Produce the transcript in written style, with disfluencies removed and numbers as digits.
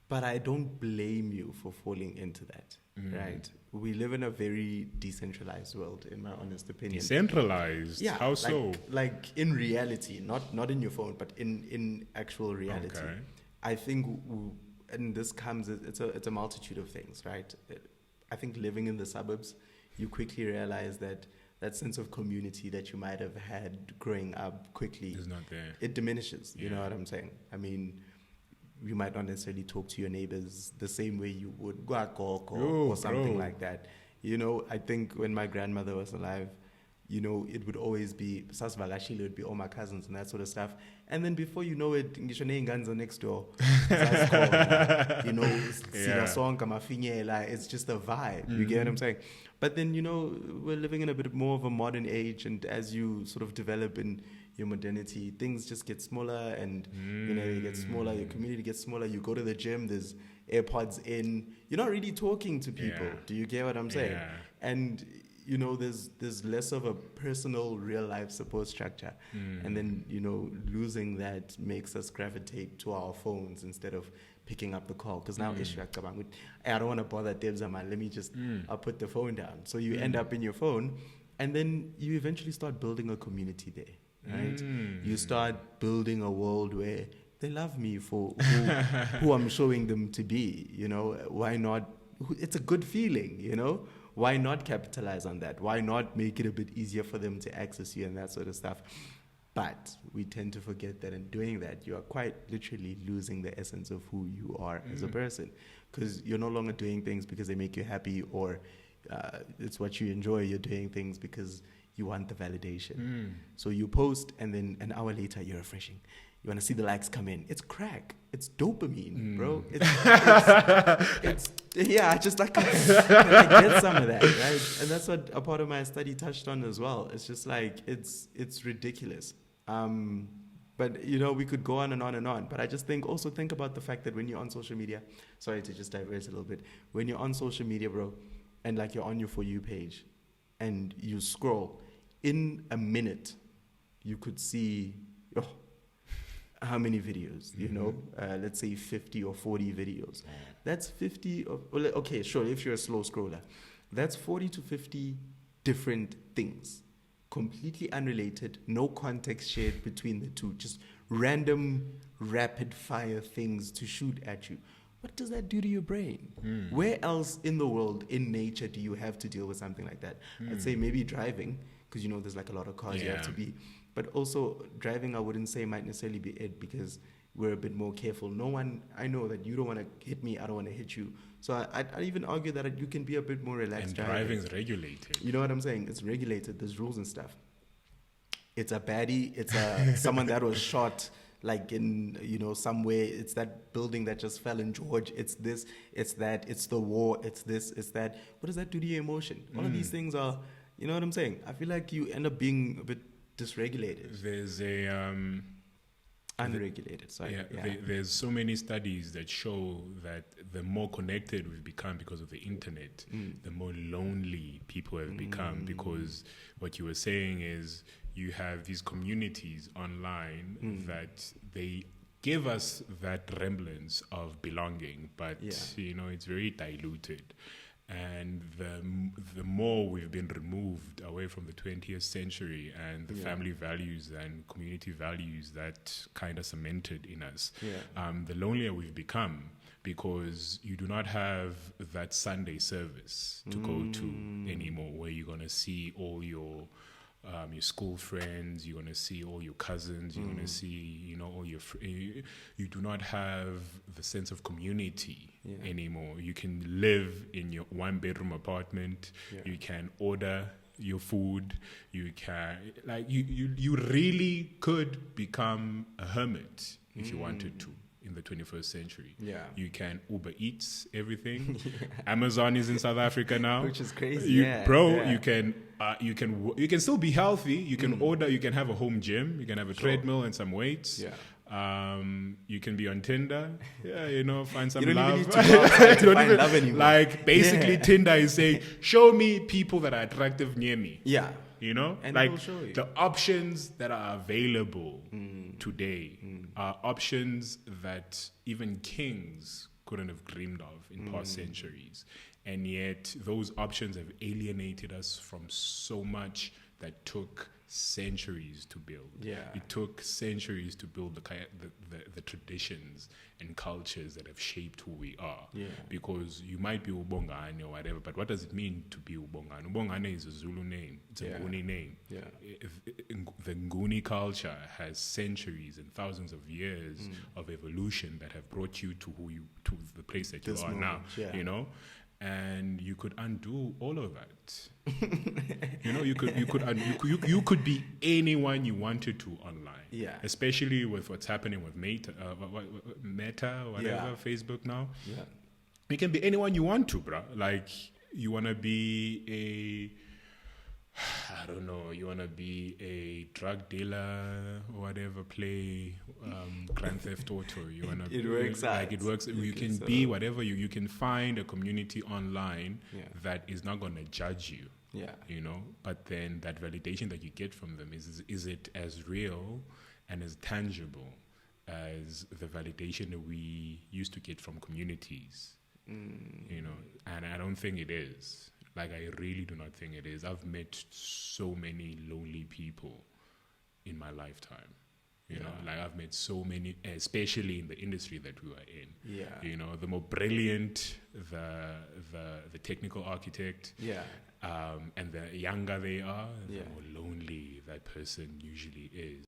But I don't blame you for falling into that, right? We live in a very decentralized world, in my honest opinion. Decentralized? Yeah. How so? Like in reality, not in your phone, but in actual reality. Okay. I think, and this comes, it's a multitude of things, right? I think living in the suburbs, you quickly realize that sense of community that you might have had growing up quickly It's not there. It diminishes. You Yeah. know what I'm saying? I mean, you might not necessarily talk to your neighbors the same way you would or something bro. like that. You know, I think when my grandmother was alive, you know, it would always be Sasvalashile, it would be all my cousins and that sort of stuff. And then before you know it, Ngisho next door. You know, it's just a vibe. You get what I'm saying? But then, you know, we're living in a bit more of a modern age, and as you sort of develop in your modernity, things just get smaller, and you know, you get smaller, your community gets smaller. You go to the gym, there's AirPods in, you're not really talking to people. Yeah. Do you get what I'm saying? Yeah. And you know, there's less of a personal real life support structure, and then, you know, losing that makes us gravitate to our phones instead of picking up the call, because now I don't want to bother Debs, man, let me just I'll put the phone down. So you end up in your phone, and then you eventually start building a community there, right? You start building a world where they love me for who I'm showing them to be. You know, why not? It's a good feeling, you know. Why not capitalize on that? Why not make it a bit easier for them to access you and that sort of stuff? But we tend to forget that in doing that, you are quite literally losing the essence of who you are as a person, because you're no longer doing things because they make you happy, or it's what you enjoy. You're doing things because you want the validation. So you post, and then an hour later, you're refreshing. You want to see the likes come in. It's crack. It's dopamine, bro. It's yeah, I just can I get some of that, right? And that's what a part of my study touched on as well. It's just like, it's ridiculous. But, you know, we could go on and on and on. But I just think about the fact that when you're on social media, sorry to just diverse a little bit, when you're on social media, bro, and like you're on your For You page, and you scroll, in a minute, you could see, how many videos, you know, let's say 50 or 40 videos. That's 50 of, okay, sure, if you're a slow scroller, that's 40 to 50 different things, completely unrelated, no context shared between the two, just random rapid fire things to shoot at you. What does that do to your brain? Where else in the world, in nature, do you have to deal with something like that? I'd say maybe driving, because, you know, there's like a lot of cars you have to be. But also driving, I wouldn't say might necessarily be it, because we're a bit more careful. I know that you don't want to hit me, I don't want to hit you. So I'd even argue that you can be a bit more relaxed. And driving's regulated. You know what I'm saying? It's regulated. There's rules and stuff. It's a baddie. It's someone that was shot like in, you know, somewhere. It's that building that just fell in George. It's this, it's that, it's the war, it's this, it's that. What does that do to your emotion? All of these things are, you know what I'm saying? I feel like you end up being a bit dysregulated. There's a unregulated. Sorry. There's so many studies that show that the more connected we've become because of the internet, the more lonely people have become, because what you were saying is you have these communities online that they give us that remnants of belonging, but you know, it's very diluted. And the more we've been removed away from the 20th century and the family values and community values that kind of cemented in us, the lonelier we've become, because you do not have that Sunday service to go to anymore, where you're going to see all your school friends, you're going to see all your cousins, you're going to see, you know, all your you do not have the sense of community anymore. You can live in your one-bedroom apartment, you can order your food, you can, like, you really could become a hermit if you wanted to. In the 21st century, you can Uber Eats everything. Amazon is in South Africa now, which is crazy. You can still be healthy. You can order. You can have a home gym. You can have a treadmill and some weights. You can be on Tinder. You know, find some love. You don't even need to go outside to find love anymore. Like, basically, Tinder is saying, show me people that are attractive near me. You know, and like the options that are available today are options that even kings couldn't have dreamed of in past centuries. And yet those options have alienated us from so much that took centuries to build. Yeah. It took centuries to build the traditions and cultures that have shaped who we are. Yeah. Because you might be Ubongani or whatever, but what does it mean to be Ubongani? Ubongani is a Zulu name. It's a Nguni name. Yeah. The Nguni culture has centuries and thousands of years of evolution that have brought you to the place that This you are moment, now. yeah. You know, and you could undo all of that. You know, you could be anyone you wanted to online. Yeah. Especially with what's happening with Meta, whatever, Facebook now. Yeah. You can be anyone you want to, bro. Like, you want to be I don't know, you want to be a drug dealer or whatever, play Grand Theft Auto. You want to It works out. Like, it works. You can be whatever you can find a community online that is not going to judge you. Yeah. You know, but then that validation that you get from them is it as real and as tangible as the validation that we used to get from communities? You know, and I don't think it is. Like, I really do not think it is. I've met so many lonely people in my lifetime. You know, like, I've met so many, especially in the industry that we were in. Yeah. You know, the more brilliant the technical architect, and the younger they are, the more lonely that person usually is.